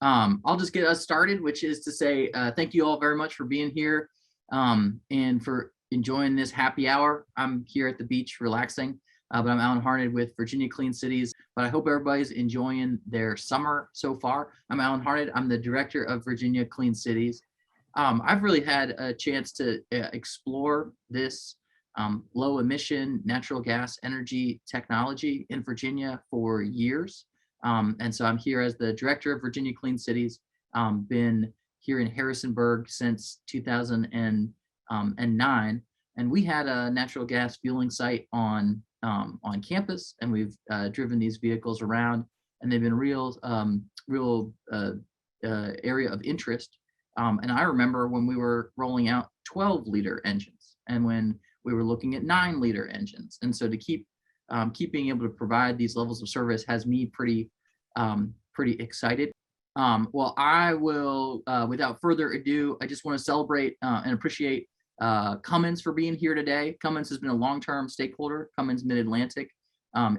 I'll just get us started, which is to say thank you all very much for being here and for enjoying this happy hour. I'm here at the beach relaxing, but I'm Alan Harned with Virginia Clean Cities. But I hope everybody's enjoying their summer so far. I'm Alan Harned. I'm the director of Virginia Clean Cities. I've really had a chance to explore this low emission natural gas energy technology in Virginia for years. And so I'm here as the director of Virginia Clean Cities, been here in Harrisonburg since 2009. And we had a natural gas fueling site on campus, and we've driven these vehicles around, and they've been real area of interest. And I remember when we were rolling out 12-liter engines, and when we were looking at 9-liter engines. And so to keep being able to provide these levels of service has me pretty excited. Well, I will, without further ado, I just want to celebrate and appreciate Cummins for being here today. Cummins has been a long-term stakeholder, Cummins Mid-Atlantic,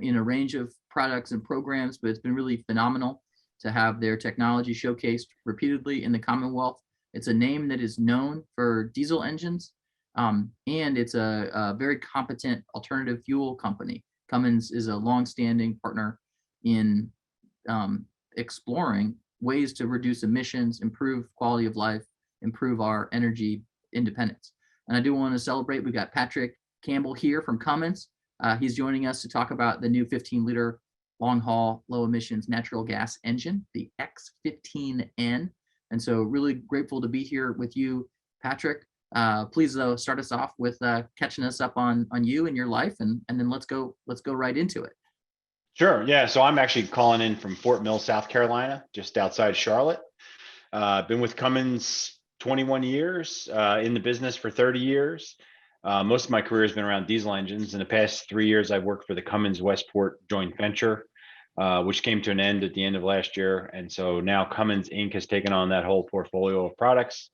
in a range of products and programs, but it's been really phenomenal to have their technology showcased repeatedly in the Commonwealth. It's a name that is known for diesel engines, and it's a very competent alternative fuel company. Cummins is a long-standing partner in exploring ways to reduce emissions, improve quality of life, improve our energy independence. And I do want to celebrate, we got Patrick Campbell here from Cummins. He's joining us to talk about the new 15-liter long-haul, low-emissions natural gas engine, the X15N. And so really grateful to be here with you, Patrick. Please, though, start us off with catching us up on you and your life, and then let's go right into it. Sure. Yeah. So I'm actually calling in from Fort Mill, South Carolina, just outside Charlotte. Been with Cummins 21 years, in the business for 30 years. Most of my career has been around diesel engines. In the past 3 years, I've worked for the Cummins Westport joint venture, which came to an end at the end of last year. And so now Cummins Inc. has taken on that whole portfolio of products.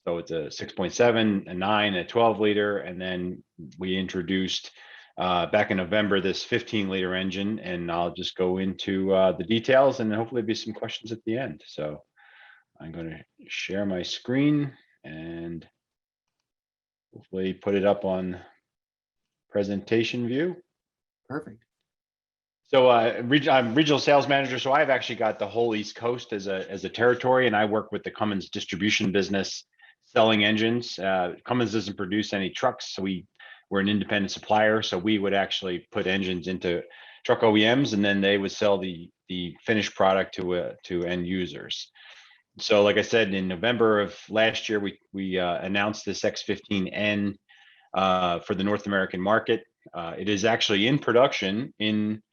So it's a 6.7, a 9, a 12-liter, and then we introduced back in November this 15-liter engine, and I'll just go into the details, and hopefully be some questions at the end. So I'm going to share my screen and hopefully put it up on presentation view. Perfect. So I'm regional sales manager, so I've actually got the whole East Coast as a territory, and I work with the Cummins distribution business selling engines. Cummins doesn't produce any trucks, so we're an independent supplier, so we would actually put engines into truck OEMs, and then they would sell the finished product to end users. So, like I said, in November of last year, we announced this X15N for the North American market. It is actually in production in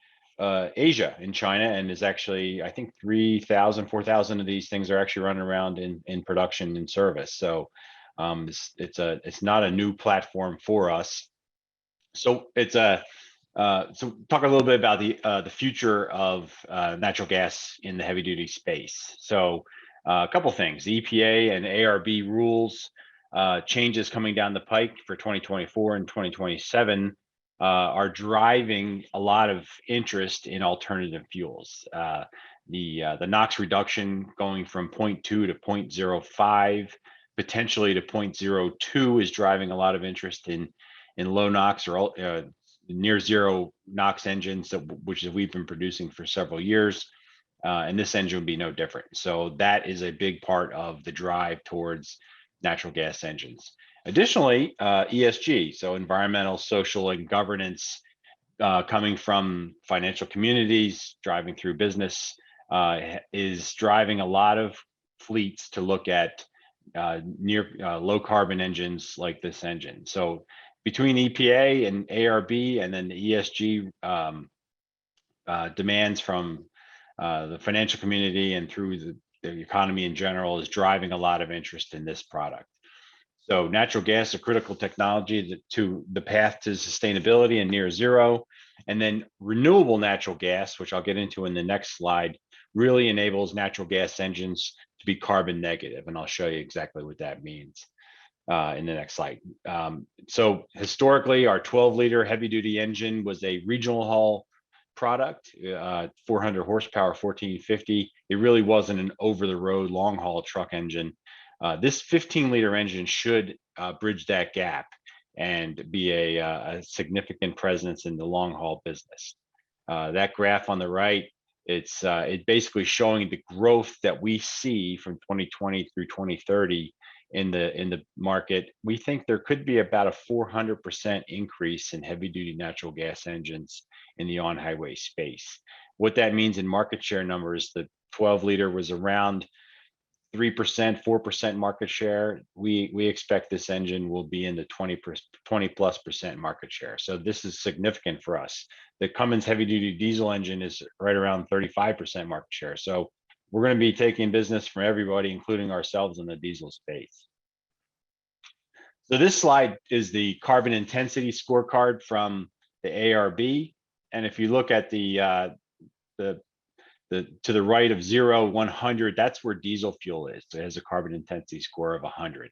Asia, in China, and is actually, I think 3,000, 4,000 of these things are actually running around in production and service. So it's not a new platform for us. So it's so talk a little bit about the future of natural gas in the heavy duty space. So a couple things: the EPA and ARB rules changes coming down the pike for 2024 and 2027 are driving a lot of interest in alternative fuels. The NOx reduction going from 0.2 to 0.05, potentially to 0.02, is driving a lot of interest in low NOx or near zero NOx engines, which we've been producing for several years. And this engine would be no different. So that is a big part of the drive towards natural gas engines. Additionally, ESG, so environmental, social, and governance, coming from financial communities, driving through business, is driving a lot of fleets to look at near low carbon engines like this engine. So between EPA and ARB, and then the ESG demands from the financial community and through the economy in general, is driving a lot of interest in this product. So natural gas is a critical technology to the path to sustainability and near zero. And then renewable natural gas, which I'll get into in the next slide, really enables natural gas engines to be carbon negative. And I'll show you exactly what that means in the next slide. So historically, our 12-liter heavy duty engine was a regional haul product, 400 horsepower, 1450. It really wasn't an over-the-road long-haul truck engine. This 15-liter engine should bridge that gap and be a significant presence in the long-haul business. That graph on the right, it's basically showing the growth that we see from 2020 through 2030 in the market. We think there could be about a 400% increase in heavy-duty natural gas engines in the on-highway space. What that means in market share numbers, the 12-liter was around 3%, 4% market share. We expect this engine will be in the 20+% market share. So this is significant for us. The Cummins heavy-duty diesel engine is right around 35% market share. So we're going to be taking business from everybody, including ourselves in the diesel space. So this slide is the carbon intensity scorecard from the ARB. And if you look at the to the right of 0, 100, that's where diesel fuel is. So it has a carbon intensity score of 100.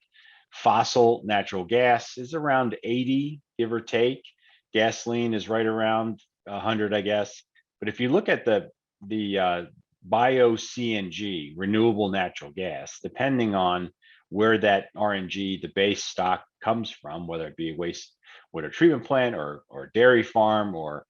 Fossil natural gas is around 80, give or take. Gasoline is right around 100, I guess. But if you look at the bio CNG, renewable natural gas, depending on where that RNG, the base stock, comes from, whether it be a wastewater treatment plant or dairy farm or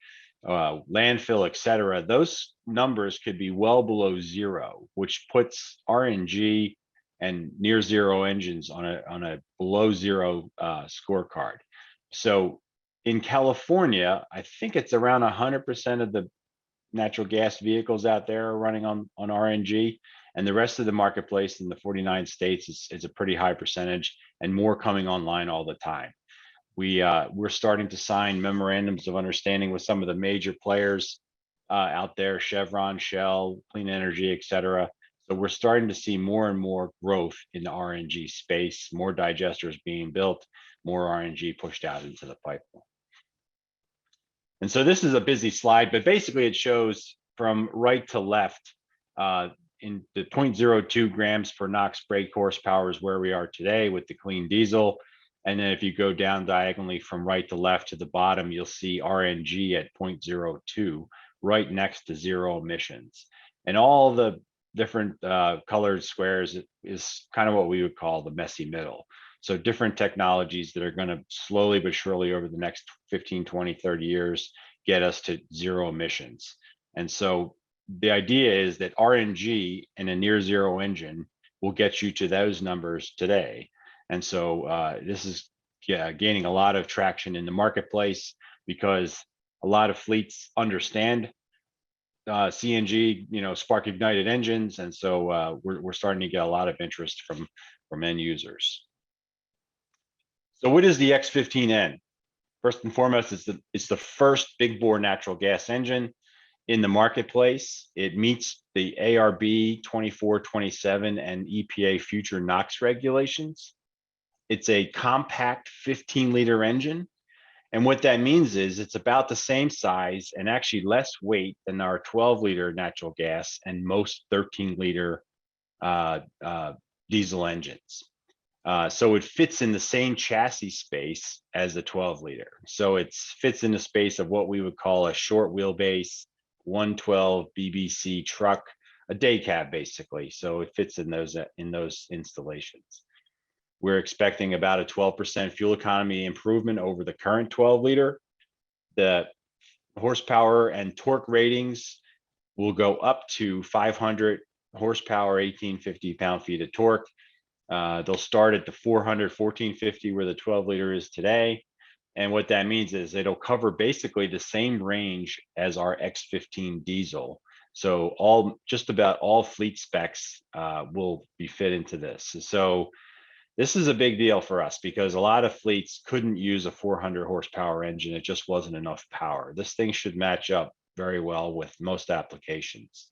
landfill, et cetera, those numbers could be well below 0, which puts RNG and near zero engines on a below 0 scorecard. So in California, I think it's around 100% of the natural gas vehicles out there are running on RNG, and the rest of the marketplace in the 49 states is a pretty high percentage, and more coming online all the time. We're starting to sign memorandums of understanding with some of the major players out there, Chevron, Shell, Clean Energy, et cetera. So we're starting to see more and more growth in the RNG space, more digesters being built, more RNG pushed out into the pipeline. And so this is a busy slide, but basically it shows from right to left in the 0.02 grams per NOx brake horsepower is where we are today with the clean diesel. And then if you go down diagonally from right to left to the bottom, you'll see RNG at 0.02, right next to zero emissions. And all the different colored squares is kind of what we would call the messy middle. So different technologies that are going to slowly but surely over the next 15, 20, 30 years get us to zero emissions. And so the idea is that RNG in a near zero engine will get you to those numbers today. And so this is gaining a lot of traction in the marketplace because a lot of fleets understand CNG, spark ignited engines, and so we're starting to get a lot of interest from end users. So what is the X15N? First and foremost, it's the first big bore natural gas engine in the marketplace. It meets the ARB 2427 and EPA future NOx regulations. It's a compact 15-liter engine. And what that means is it's about the same size and actually less weight than our 12-liter natural gas and most 13-liter diesel engines. So it fits in the same chassis space as the 12-liter. So it fits in the space of what we would call a short wheelbase 112 BBC truck, a day cab basically. So it fits in those installations. We're expecting about a 12% fuel economy improvement over the current 12-liter. The horsepower and torque ratings will go up to 500 horsepower, 1850 pound-feet of torque. They'll start at the 400, 1450 where the 12-liter is today. And what that means is it'll cover basically the same range as our X15 diesel. So just about all fleet specs will be fit into this. So this is a big deal for us because a lot of fleets couldn't use a 400 horsepower engine. It just wasn't enough power. This thing should match up very well with most applications.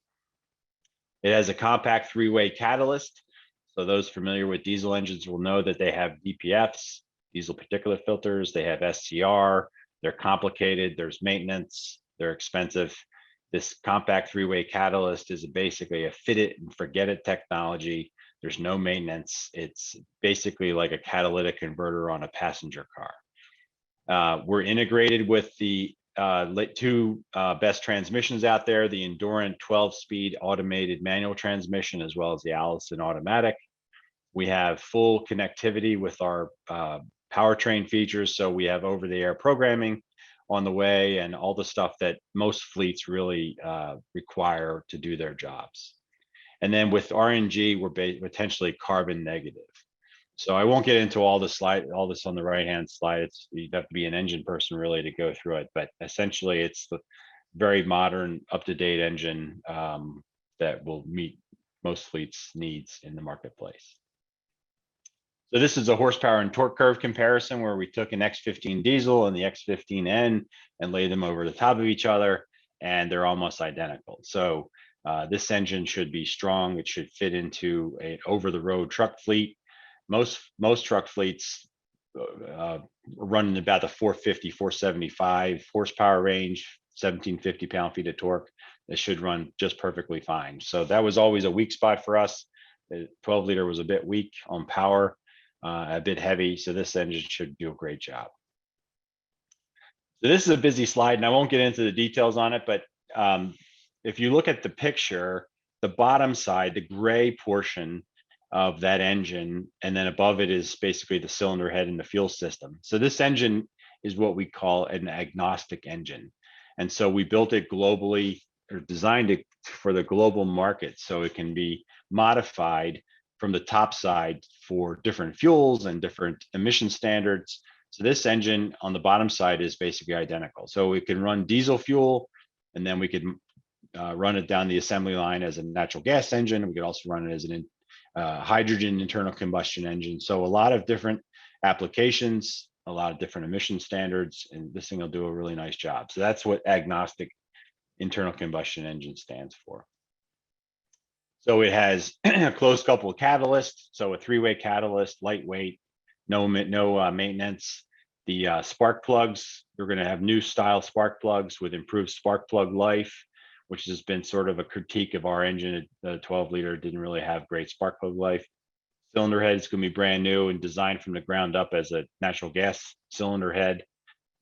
It has a compact three-way catalyst. So those familiar with diesel engines will know that they have DPFs, diesel particulate filters. They have SCR. They're complicated. There's maintenance. They're expensive. This compact three-way catalyst is basically a fit it and forget it technology. There's no maintenance. It's basically like a catalytic converter on a passenger car. We're integrated with the two best transmissions out there, the Endurant 12-speed automated manual transmission, as well as the Allison automatic. We have full connectivity with our powertrain features. So we have over-the-air programming on the way and all the stuff that most fleets really require to do their jobs. And then with RNG, we're potentially carbon negative. So I won't get into all this on the right-hand slide. You'd have to be an engine person really to go through it. But essentially, it's the very modern, up-to-date engine that will meet most fleets' needs in the marketplace. So this is a horsepower and torque curve comparison where we took an X15 diesel and the X15N and laid them over the top of each other, and they're almost identical. So this engine should be strong. It should fit into an over-the-road truck fleet. Most truck fleets running about the 450, 475 horsepower range, 1750 pound-feet of torque. It should run just perfectly fine. So that was always a weak spot for us. The 12-liter was a bit weak on power, a bit heavy. So this engine should do a great job. So this is a busy slide, and I won't get into the details on it, but if you look at the picture, the bottom side, the gray portion of that engine, and then above it is basically the cylinder head and the fuel system. So this engine is what we call an agnostic engine. And so we built it globally, or designed it for the global market, so it can be modified from the top side for different fuels and different emission standards. So this engine on the bottom side is basically identical. So we can run diesel fuel, and then we could run it down the assembly line as a natural gas engine. We could also run it as an hydrogen internal combustion engine. So a lot of different applications, a lot of different emission standards, and this thing will do a really nice job. So that's what agnostic internal combustion engine stands for. So it has a closed coupled catalyst, so a three-way catalyst, lightweight, no maintenance. The spark plugs, you're going to have new style spark plugs with improved spark plug life, which has been sort of a critique of our engine. The 12-liter didn't really have great spark plug life. Cylinder head is going to be brand new and designed from the ground up as a natural gas cylinder head.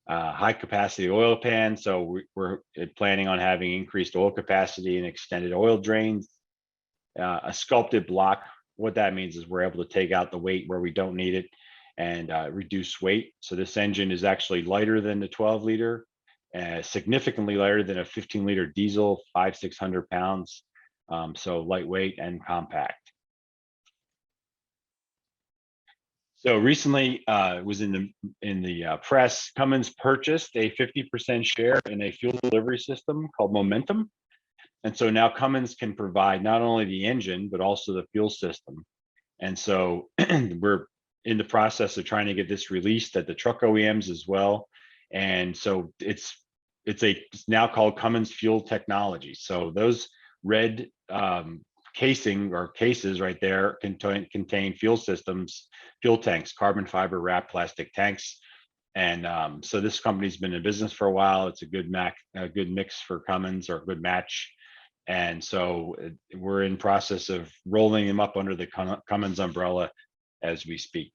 High capacity oil pan, so we're planning on having increased oil capacity and extended oil drains. A sculpted block, what that means is we're able to take out the weight where we don't need it and reduce weight. So this engine is actually lighter than the 12-liter, significantly lighter than a 15-liter diesel, 500-600 pounds. So lightweight and compact. So recently, it was in the press. Cummins purchased a 50% share in a fuel delivery system called Momentum, and so now Cummins can provide not only the engine but also the fuel system. And so we're in the process of trying to get this released at the truck OEMs as well. And so it's now called Cummins Fuel Technologies. So those red casing or cases right there contain fuel systems, fuel tanks, carbon fiber wrapped plastic tanks. And so this company's been in business for a while. It's a good mix for Cummins, or a good match. And so we're in process of rolling them up under the Cummins umbrella as we speak.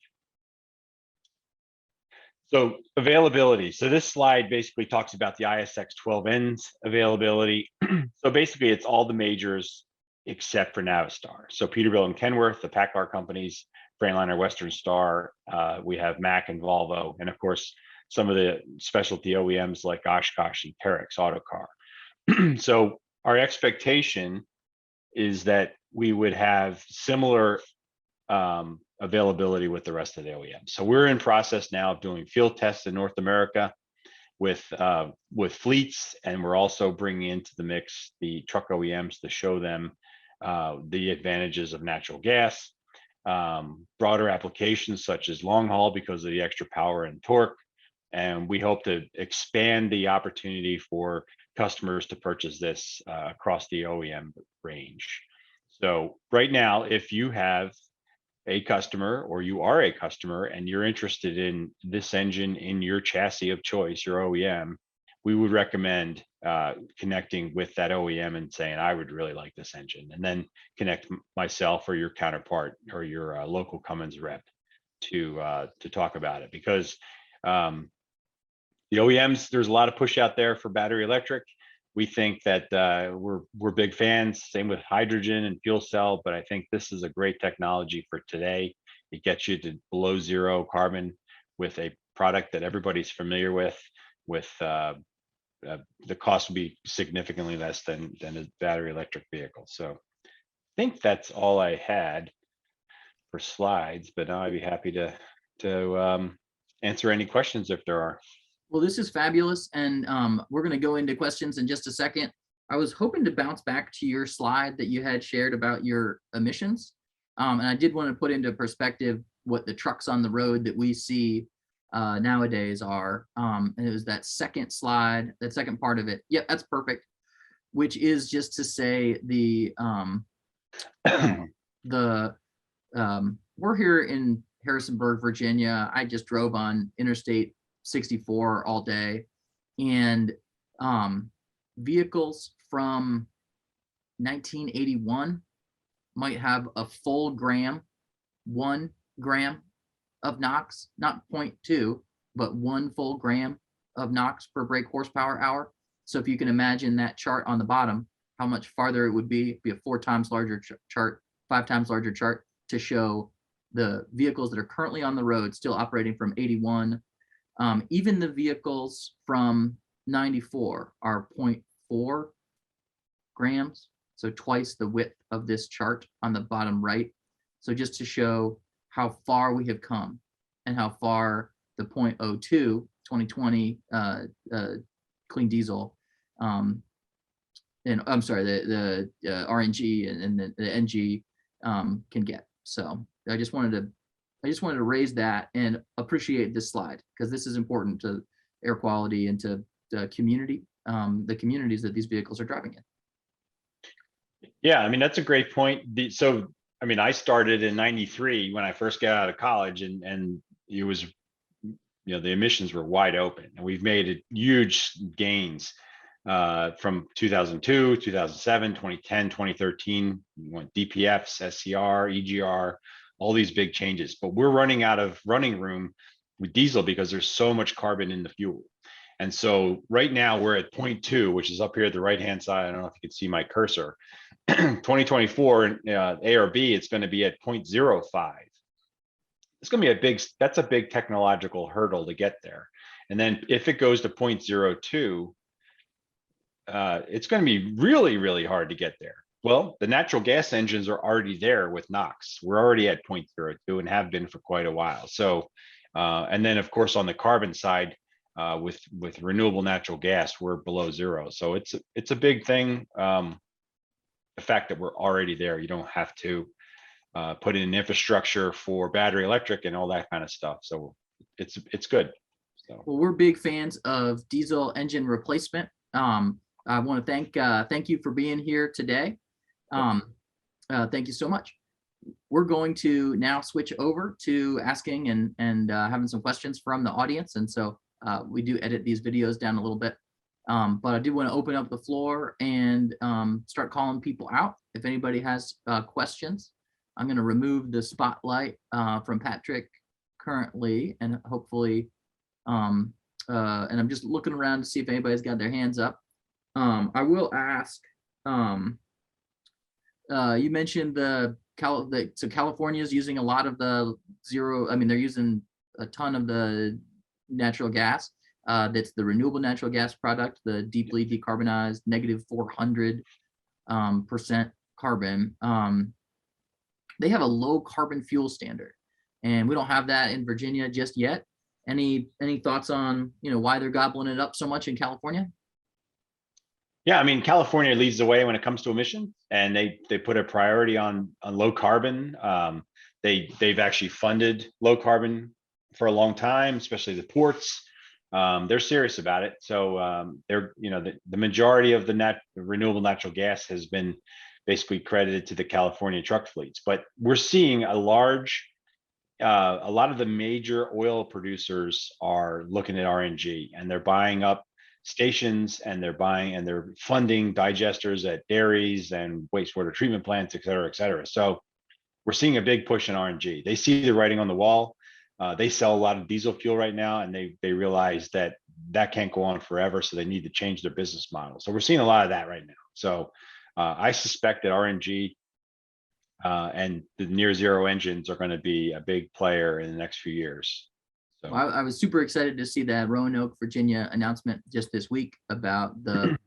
So availability. So this slide basically talks about the ISX12N's availability. So basically it's all the majors except for Navistar. So Peterbilt and Kenworth, the PACCAR companies, Freightliner, Western Star, we have Mack and Volvo, and of course, some of the specialty OEMs like Oshkosh and Terex Autocar. So our expectation is that we would have similar availability with the rest of the OEMs. So we're in process now of doing field tests in North America with fleets, and we're also bringing into the mix the truck OEMs to show them the advantages of natural gas, broader applications such as long haul because of the extra power and torque. And we hope to expand the opportunity for customers to purchase this across the OEM range. So right now, if you have a customer, or you are a customer and you're interested in this engine in your chassis of choice, your OEM, we would recommend connecting with that OEM and saying, I would really like this engine, and then connect myself or your counterpart or your local Cummins rep to talk about it. Because the OEMs, there's a lot of push out there for battery electric. We think that we're big fans. Same with hydrogen and fuel cell, but I think this is a great technology for today. It gets you to below zero carbon with a product that everybody's familiar with. The cost will be significantly less than a battery electric vehicle. So I think that's all I had for slides, but now I'd be happy to answer any questions if there are. Well, this is fabulous, and we're going to go into questions in just a second. I was hoping to bounce back to your slide that you had shared about your emissions, and I did want to put into perspective what the trucks on the road that we see nowadays are. And it was that second slide, that second part of it. Yep, that's perfect. Which is just to say we're here in Harrisonburg, Virginia. I just drove on Interstate 64 all day, and vehicles from 1981 might have a full gram, 1 gram of NOx, not 0.2, but 1 full gram of NOx per brake horsepower hour. So if you can imagine that chart on the bottom, how much farther it would be a 4 times larger chart, 5 times larger chart to show the vehicles that are currently on the road still operating from 81. Even the vehicles from 94 are 0.4 grams, so twice the width of this chart on the bottom right. So just to show how far we have come and how far the 0.02 2020 clean diesel and I'm sorry, the RNG and the NG can get. So I just wanted to raise that and appreciate this slide, because this is important to air quality and to the community, the communities that these vehicles are driving in. Yeah, I mean, that's a great point. So, I mean, I started in '93 when I first got out of college, and it was, the emissions were wide open, and we've made huge gains from 2002, 2007, 2010, 2013. We went DPFs, SCR, EGR, all these big changes, but we're running out of running room with diesel because there's so much carbon in the fuel. And so right now we're at 0.2, which is up here at the right-hand side. I don't know if you can see my cursor. 2024 ARB, it's going to be at 0.05. It's going to be that's a big technological hurdle to get there. And then if it goes to 0.02, it's going to be really, really hard to get there. Well, the natural gas engines are already there with NOx. We're already at 0.02 and have been for quite a while. So, and then of course on the carbon side, with renewable natural gas, we're below zero. So it's a big thing. The fact that we're already there, you don't have to put in infrastructure for battery electric and all that kind of stuff. So it's good. So. Well, we're big fans of diesel engine replacement. I want to thank you for being here today. Thank you so much. We're going to now switch over to asking and having some questions from the audience. And so we do edit these videos down a little bit. But I do want to open up the floor and start calling people out. If anybody has questions, I'm going to remove the spotlight from Patrick currently, and hopefully, and I'm just looking around to see if anybody's got their hands up. I will ask, you mentioned so California is using a lot of the zero, I mean, they're using a ton of the natural gas. That's the renewable natural gas product, the deeply decarbonized -400% carbon. They have a low carbon fuel standard, and we don't have that in Virginia just yet. Any thoughts on why they're gobbling it up so much in California? Yeah, I mean, California leads the way when it comes to emissions, and they put a priority on low carbon. They've actually funded low carbon for a long time, especially the ports. They're serious about it. So they're the majority of the renewable natural gas has been basically credited to the California truck fleets. But we're seeing a lot of the major oil producers are looking at RNG, and they're buying up stations, and they're funding digesters at dairies and wastewater treatment plants, et cetera, et cetera. So we're seeing a big push in RNG. They see the writing on the wall. They sell a lot of diesel fuel right now, and they realize that that can't go on forever. So they need to change their business model. So we're seeing a lot of that right now. So I suspect that RNG and the near zero engines are going to be a big player in the next few years. So I was super excited to see that Roanoke, Virginia announcement just this week about the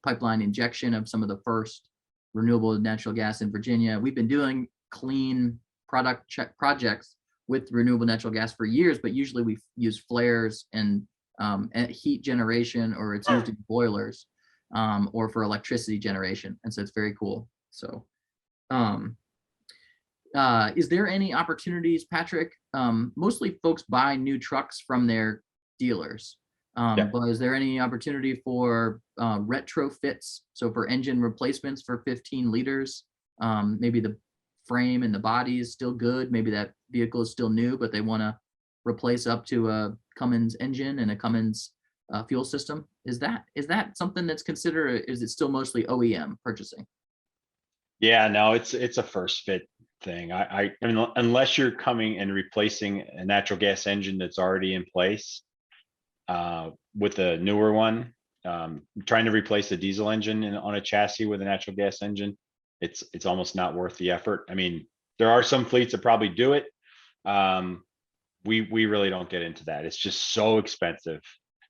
pipeline injection of some of the first renewable natural gas in Virginia. We've been doing clean product projects with renewable natural gas for years, but usually we use flares and heat generation, or it's used in boilers or for electricity generation. And so it's very cool. So is there any opportunities, Patrick? Mostly folks buy new trucks from their dealers, but is there any opportunity for retrofits? So for engine replacements for 15 liters, maybe the frame and the body is still good. Maybe that vehicle is still new, but they want to replace up to a Cummins engine and a Cummins fuel system. Is that something that's considered, or is it still mostly OEM purchasing? yeah, no, it's a first fit thing. I mean, unless you're coming and replacing a natural gas engine that's already in place with a newer one, trying to replace a diesel engine on a chassis with a natural gas engine, it's almost not worth the effort. I mean, there are some fleets that probably do it. We really don't get into that. It's just so expensive.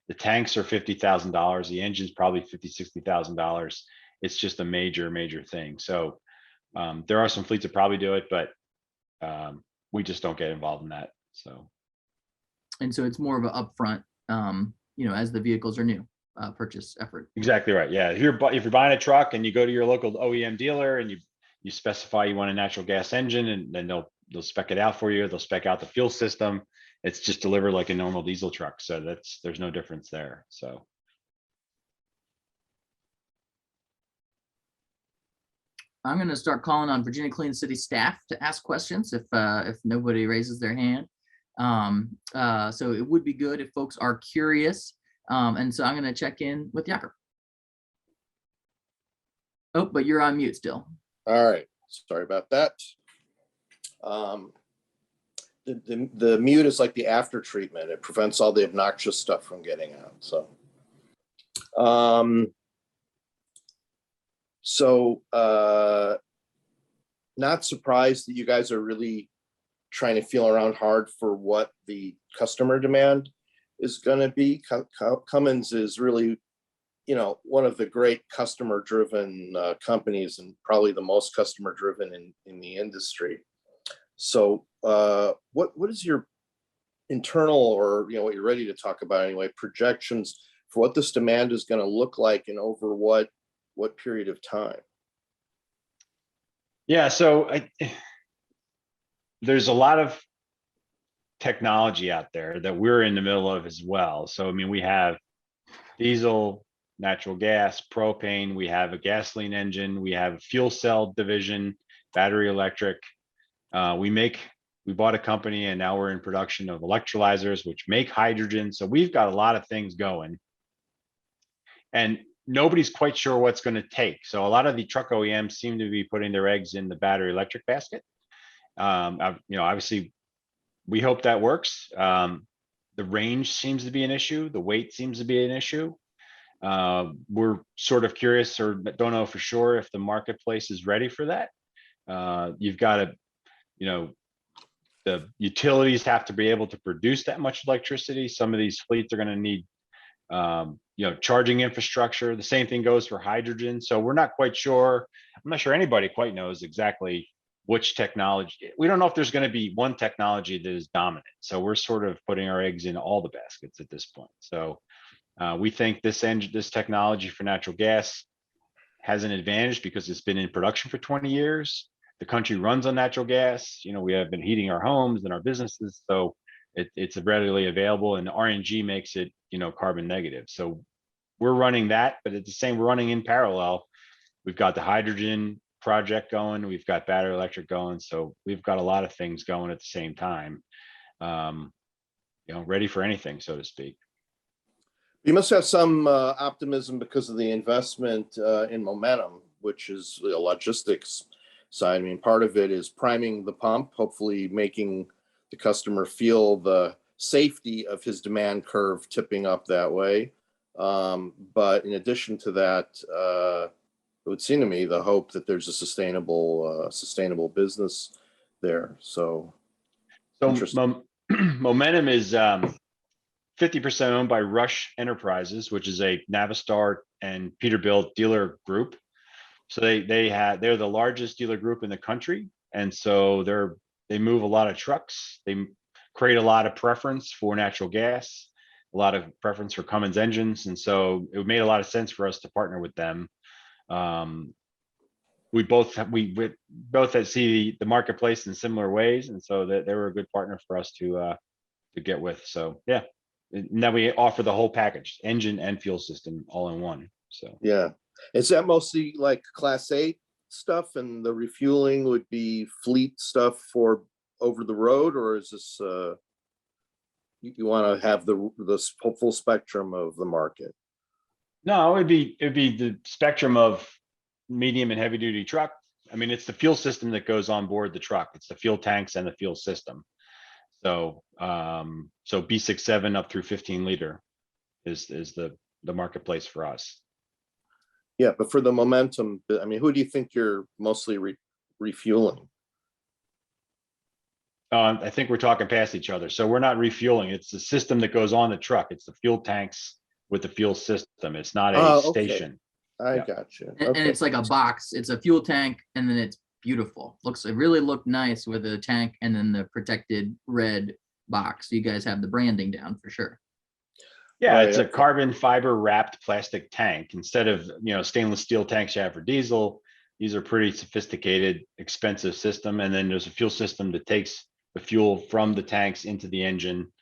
The tanks are $50,000. The engine's probably $50,000-$60,000. It's just a major thing. So there are some fleets that probably do it, but we just don't get involved in that. So, and so it's more of an upfront, as the vehicles are new, purchase effort. Exactly right. Yeah, if you're buying a truck and you go to your local OEM dealer and you specify you want a natural gas engine, and then they'll spec it out for you. They'll spec out the fuel system. It's just delivered like a normal diesel truck. So there's no difference there. So. I'm going to start calling on Virginia Clean City staff to ask questions if nobody raises their hand. So it would be good if folks are curious. And so I'm going to check in with Jakob. Oh, but you're on mute still. All right. Sorry about that. The mute is like the after treatment. It prevents all the obnoxious stuff from getting out. So, not surprised that you guys are really trying to feel around hard for what the customer demand is going to be. Cummins is really, one of the great customer-driven companies, and probably the most customer-driven in the industry. So, what is your internal, or what you're ready to talk about anyway, projections for what this demand is going to look like and over what period of time? Yeah, so there's a lot of technology out there that we're in the middle of as well. So, I mean, we have diesel, natural gas, propane, we have a gasoline engine, we have a fuel cell division, battery electric. We bought a company and now we're in production of electrolyzers, which make hydrogen. So we've got a lot of things going. And nobody's quite sure what's going to take. So a lot of the truck OEMs seem to be putting their eggs in the battery electric basket. Obviously, we hope that works. The range seems to be an issue. The weight seems to be an issue. We're sort of curious, or don't know for sure if the marketplace is ready for that. You've got to, the utilities have to be able to produce that much electricity. Some of these fleets are going to need charging infrastructure. The same thing goes for hydrogen. So we're not quite sure. I'm not sure anybody quite knows exactly which technology. We don't know if there's going to be one technology that is dominant. So we're sort of putting our eggs in all the baskets at this point. So we think this technology for natural gas has an advantage because it's been in production for 20 years. The country runs on natural gas. We have been heating our homes and our businesses. So it's readily available, and RNG makes it, carbon negative. So we're running that, but at the same, we're running in parallel. We've got the hydrogen project going. We've got battery electric going. So we've got a lot of things going at the same time, ready for anything, so to speak. You must have some optimism because of the investment in Momentum, which is the logistics side. I mean, part of it is priming the pump, hopefully making the customer feel the safety of his demand curve tipping up that way. But in addition to that, it would seem to me the hope that there's a sustainable business there. So interesting. Momentum is 50% owned by Rush Enterprises, which is a Navistar and Peterbilt dealer group. So they're the largest dealer group in the country, and so they move a lot of trucks. They create a lot of preference for natural gas, a lot of preference for Cummins engines, and so it made a lot of sense for us to partner with them. We both see the marketplace in similar ways, and so they were a good partner for us to get with. So yeah, and then we offer the whole package, engine and fuel system, all in one. So yeah, is that mostly like Class 8 stuff, and the refueling would be fleet stuff for over the road, or is this you want to have the full spectrum of the market? no, it'd be the spectrum of medium and heavy duty truck. I mean, it's the fuel system that goes on board the truck. It's the fuel tanks and the fuel system. So so B67 up through 15 liter is the marketplace for us. Yeah, but for the momentum, I mean, who do you think you're mostly refueling? I think we're talking past each other. So we're not refueling. It's the system that goes on the truck. It's the fuel tanks with the fuel system. It's not a station. I Yeah. got you. And it's like a box. It's a fuel tank, and then it's beautiful. It really looked nice with a tank and then the protected red box. You guys have the branding down for sure. Yeah, Right, it's a okay. carbon fiber wrapped plastic tank instead of stainless steel tanks you have for diesel. These are pretty sophisticated, expensive system, and then there's a fuel system that takes the fuel from the tanks into the engine.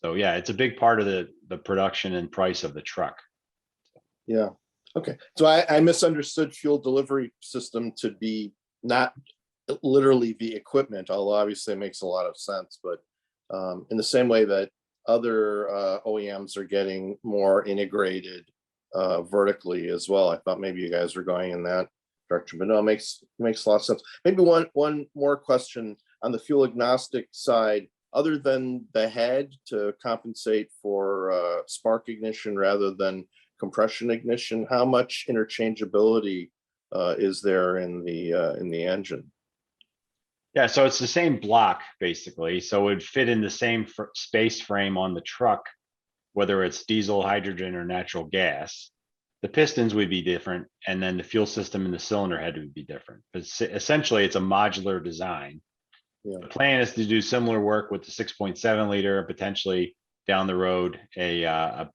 So yeah, it's a big part of the production and price of the truck. Yeah. Okay. So I misunderstood fuel delivery system to be not literally the equipment, although obviously it makes a lot of sense. But in the same way that other OEMs are getting more integrated vertically as well, I thought maybe you guys were going in that direction. But no, it makes a lot of sense. Maybe one more question on the fuel agnostic side. Other than the head to compensate for spark ignition rather than compression ignition, how much interchangeability is there in the engine? Yeah, so it's the same block basically. So it would fit in the same space frame on the truck, whether it's diesel, hydrogen, or natural gas. The pistons would be different, and then the fuel system and the cylinder head would be different. But essentially, it's a modular design. Yeah. The plan is to do similar work with the 6.7 liter, potentially down the road, an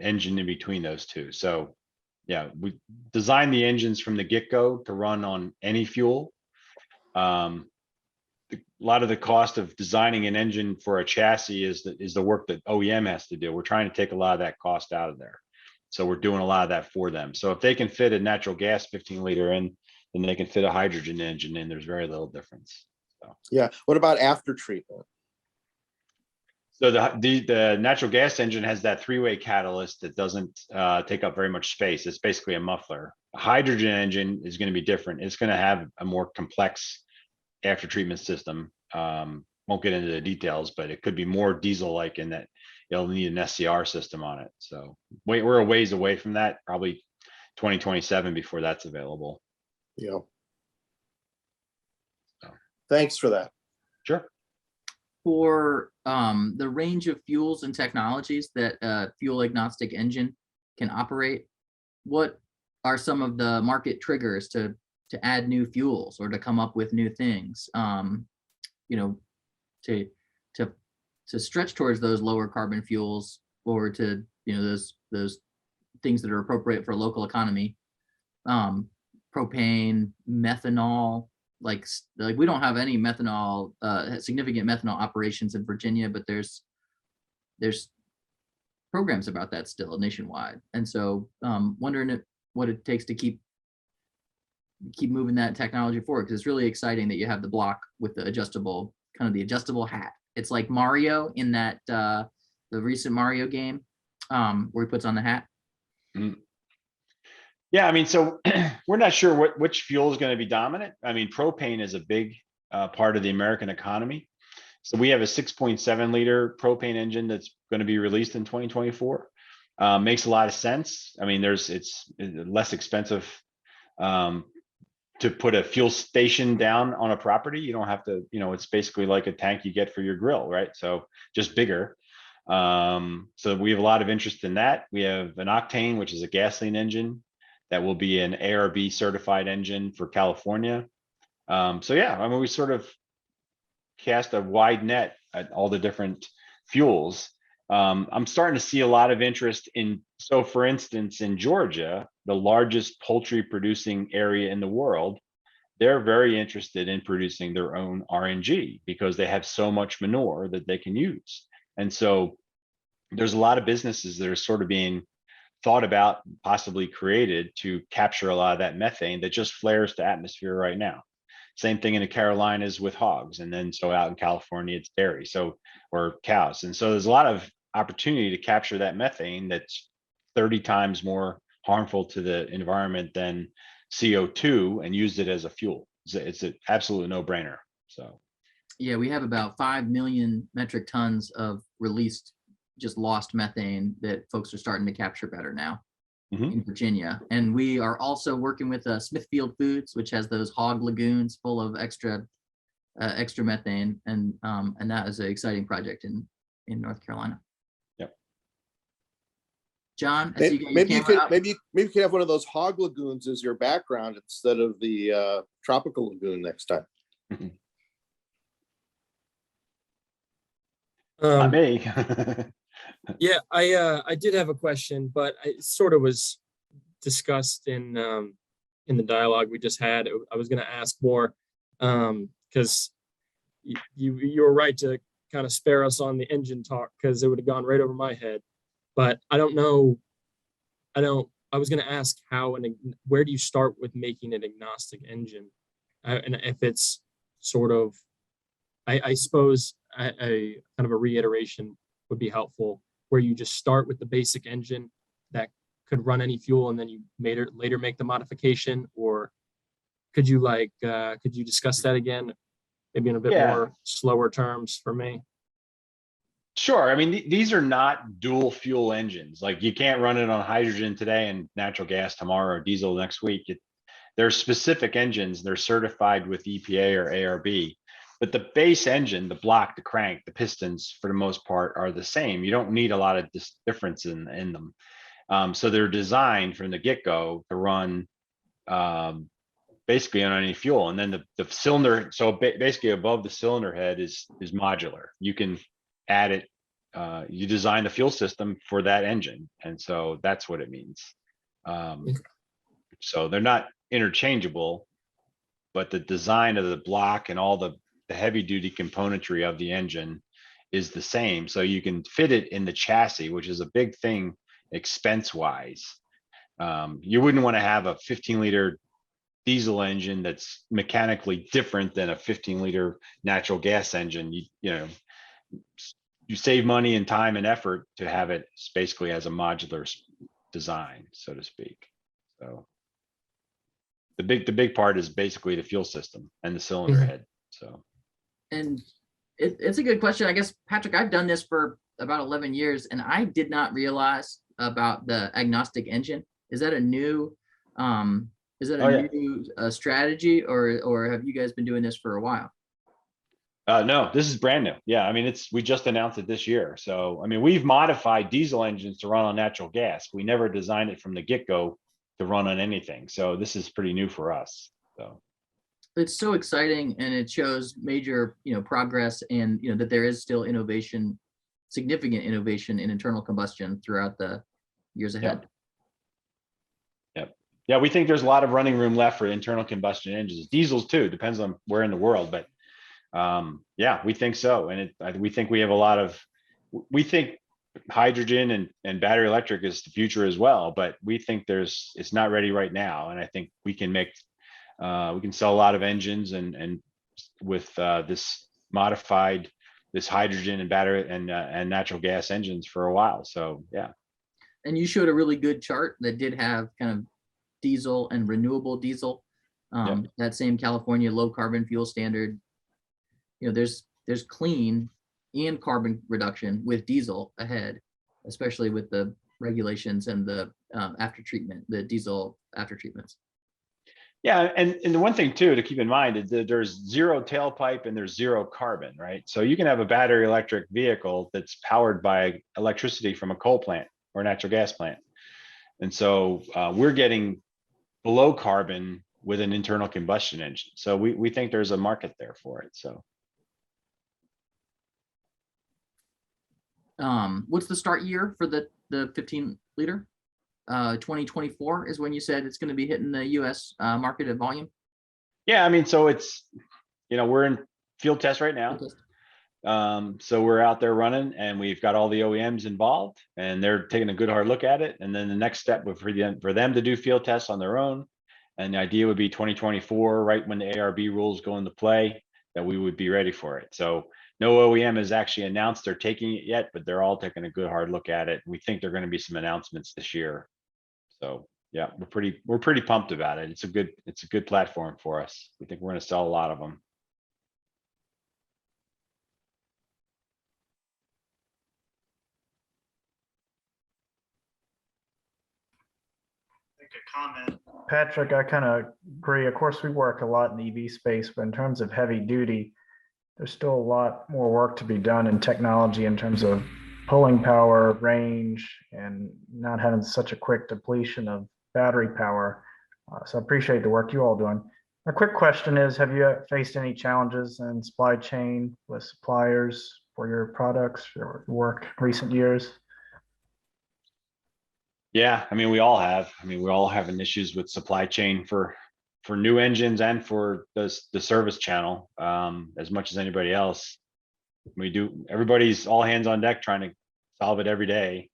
engine in between those two. So yeah, we designed the engines from the get-go to run on any fuel. A lot of the cost of designing an engine for a chassis is the work that OEM has to do. We're trying to take a lot of that cost out of there. So we're doing a lot of that for them. So if they can fit a natural gas 15 liter in, then they can fit a hydrogen engine in. There's very little difference. So. Yeah. What about after treatment? So the natural gas engine has that three-way catalyst that doesn't take up very much space. It's basically a muffler. A hydrogen engine is going to be different. It's going to have a more complex after treatment system. Won't get into the details, but it could be more diesel-like in that it'll need an SCR system on it. So we're a ways away from that, probably 2027 before that's available. Yeah. So. Thanks for that. Sure. For the range of fuels and technologies that a fuel agnostic engine can operate, what are some of the market triggers to add new fuels or to come up with new things? To stretch towards those lower carbon fuels, or to those things that are appropriate for a local economy. Propane, methanol. Like we don't have any methanol, significant methanol operations in Virginia, but there's programs about that still nationwide. And so wondering what it takes to keep moving that technology forward, because it's really exciting that you have the block with the adjustable hat. It's like Mario in that the recent Mario game where he puts on the hat. Mm. Yeah, I mean, so we're not sure which fuel is going to be dominant. I mean, propane is a big part of the American economy. So we have a 6.7 liter propane engine that's going to be released in 2024. Makes a lot of sense. I mean, it's less expensive to put a fuel station down on a property. You don't have to, it's basically like a tank you get for your grill, right? So just bigger. So we have a lot of interest in that. We have an octane, which is a gasoline engine that will be an ARB certified engine for California. So yeah, I mean, we sort of cast a wide net at all the different fuels. I'm starting to see a lot of interest in, so for instance, in Georgia, the largest poultry producing area in the world, they're very interested in producing their own RNG because they have so much manure that they can use. And so there's a lot of businesses that are sort of being thought about, possibly created to capture a lot of that methane that just flares to atmosphere right now. Same thing in the Carolinas with hogs. And then so out in California, it's dairy, so, or cows. And so there's a lot of opportunity to capture that methane that's 30 times more harmful to the environment than CO2 and use it as a fuel. It's an absolute no-brainer. So yeah, we have about 5 million metric tons of released, just lost methane that folks are starting to capture better now in Virginia. And we are also working with Smithfield Foods, which has those hog lagoons full of extra methane, and that is an exciting project in North Carolina. Yep. John, I see maybe you could have one of those hog lagoons as your background instead of the tropical lagoon next time. I may. Yeah, I did have a question, but it sort of was discussed in the dialogue we just had. I was going to ask more because you were right to kind of spare us on the engine talk because it would have gone right over my head. But I don't know. I was going to ask where do you start with making an agnostic engine, and if it's sort of, I suppose a kind of a reiteration would be helpful, where you just start with the basic engine that could run any fuel and then you later make the modification, or could you discuss that again, maybe in a bit more slower terms for me? Sure. I mean, these are not dual fuel engines. Like you can't run it on hydrogen today and natural gas tomorrow or diesel next week. They're specific engines. They're certified with EPA or ARB. But the base engine, the block, the crank, the pistons, for the most part, are the same. You don't need a lot of difference in them. So they're designed from the get-go to run basically on any fuel. And then the cylinder, so basically above the cylinder head is modular. You can add it. You design the fuel system for that engine, and so that's what it means. So they're not interchangeable, but the design of the block and all the heavy duty componentry of the engine is the same. So you can fit it in the chassis, which is a big thing expense wise. You wouldn't want to have a 15 liter diesel engine that's mechanically different than a 15 liter natural gas engine. You save money and time and effort to have it basically as a modular design, so to speak. So the big part is basically the fuel system and the cylinder head. So, and it's a good question. I guess, Patrick, I've done this for about 11 years and I did not realize about the agnostic engine. Is that a new strategy, or have you guys been doing this for a while? No, this is brand new. Yeah, I mean, we just announced it this year. So, I mean, we've modified diesel engines to run on natural gas. We never designed it from the get-go to run on anything. So this is pretty new for us. So it's so exciting, and it shows major, progress, and that there is still innovation, significant innovation in internal combustion throughout the years ahead. Yep. Yeah, we think there's a lot of running room left for internal combustion engines. Diesels too, depends on where in the world, but yeah, we think so. And we think we have we think hydrogen and battery electric is the future as well, but we think it's not ready right now. And I think we can sell a lot of engines and with this hydrogen and battery and natural gas engines for a while. So yeah. And you showed a really good chart that did have kind of diesel and renewable diesel, that same California low carbon fuel standard. There's there's clean and carbon reduction with diesel ahead, especially with the regulations and the after treatment, the diesel after treatments. Yeah, and the one thing too to keep in mind is that there's zero tailpipe and there's zero carbon, right? So you can have a battery electric vehicle that's powered by electricity from a coal plant or a natural gas plant. And so we're getting below carbon with an internal combustion engine. So we think there's a market there for it. So what's the start year for the 15 liter? 2024 is when you said it's going to be hitting the US market at volume. yeah, I mean, so it's, we're in field test right now. So we're out there running and we've got all the OEMs involved and they're taking a good hard look at it. And then the next step would for them to do field tests on their own. And the idea would be 2024, right when the ARB rules go into play, that we would be ready for it. So no OEM has actually announced they're taking it yet, but they're all taking a good hard look at it. We think there are going to be some announcements this year. So yeah, we're pretty pumped about it. It's a good platform for us. We think we're going to sell a lot of them. Make a comment. Patrick, I kind of agree. Of course, we work a lot in the EV space, but in terms of heavy duty, there's still a lot more work to be done in technology in terms of pulling power, range, and not having such a quick depletion of battery power. So I appreciate the work you all doing. A quick question is, have you faced any challenges in supply chain with suppliers for your products or work recent years? Yeah, I mean, we all have. I mean, we're all having issues with supply chain for new engines and for the service channel as much as anybody else. We do. Everybody's all hands on deck trying to solve it every day.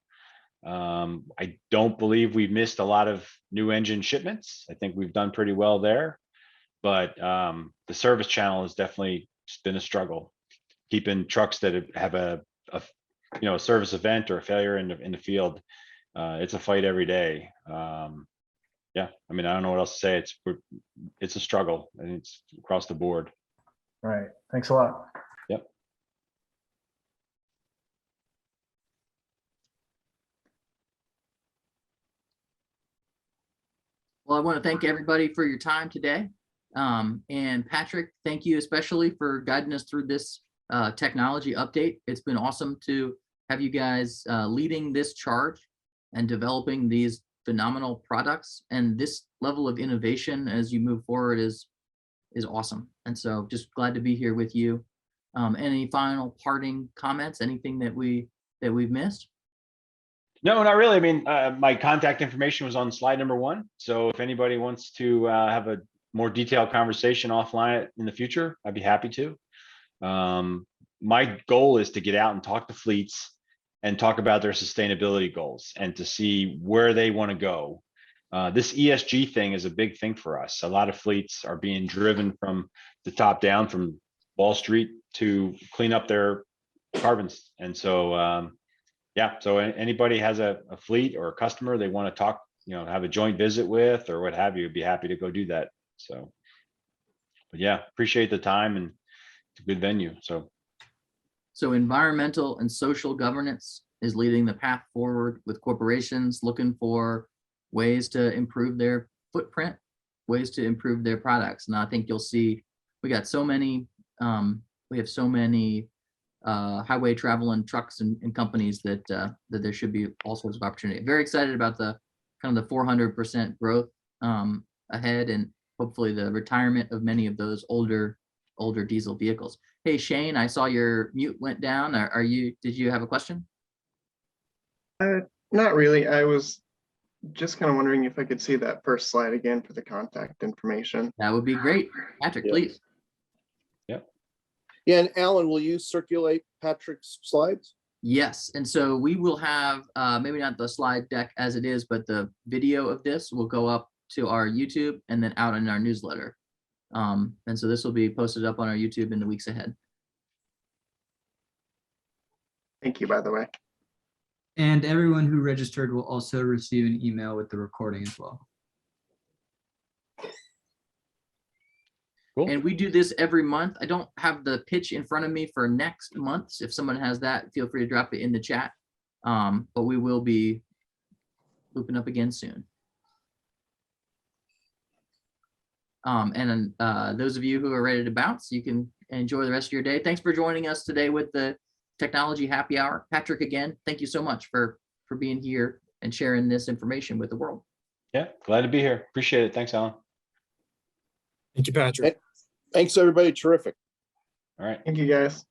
I don't believe we've missed a lot of new engine shipments. I think we've done pretty well there, but the service channel has definitely been a struggle. Keeping trucks that have a service event or a failure in the field. It's a fight every day. Yeah, I mean, I don't know what else to say. It's a struggle and it's across the board. Right. Thanks a lot. Yep. Well, I want to thank everybody for your time today. And Patrick, thank you especially for guiding us through this technology update. It's been awesome to have you guys leading this charge and developing these phenomenal products, and this level of innovation as you move forward is awesome. And so just glad to be here with you. Any final parting comments, anything that we've missed? No, not really. I mean, my contact information was on slide number 1. So if anybody wants to have a more detailed conversation offline in the future, I'd be happy to. My goal is to get out and talk to fleets and talk about their sustainability goals and to see where they want to go. This ESG thing is a big thing for us. A lot of fleets are being driven from the top down, from Wall Street, to clean up their carbons. And so, yeah, so anybody has a fleet or a customer they want to talk, have a joint visit with or what have you, be happy to go do that. So, but yeah, appreciate the time and it's a good venue. So environmental and social governance is leading the path forward with corporations looking for ways to improve their footprint, ways to improve their products. And I think you'll see we have so many highway traveling trucks and companies that there should be all sorts of opportunity. Very excited about the kind of the 400% growth ahead, and hopefully the retirement of many of those older diesel vehicles. Hey, Shane, I saw your mute went down. Did you have a question? Not really. I was just kind of wondering if I could see that first slide again for the contact information. That would be great. Patrick, please. Yep. Yeah, and Alan, will you circulate Patrick's slides? Yes, and so we will have maybe not the slide deck as it is, but the video of this will go up to our YouTube and then out in our newsletter. And so this will be posted up on our YouTube in the weeks ahead. Thank you, by the way. And everyone who registered will also receive an email with the recording as well. Cool. And we do this every month. I don't have the pitch in front of me for next month. If someone has that, feel free to drop it in the chat. But we will be looping up again soon. Those of you who are ready to bounce, you can enjoy the rest of your day. Thanks for joining us today with the Technology Happy Hour. Patrick, again, thank you so much for being here and sharing this information with the world. Yeah, glad to be here. Appreciate it. Thanks, Alan. Thank you, Patrick. Thanks, everybody. Terrific. All right. Thank you, guys.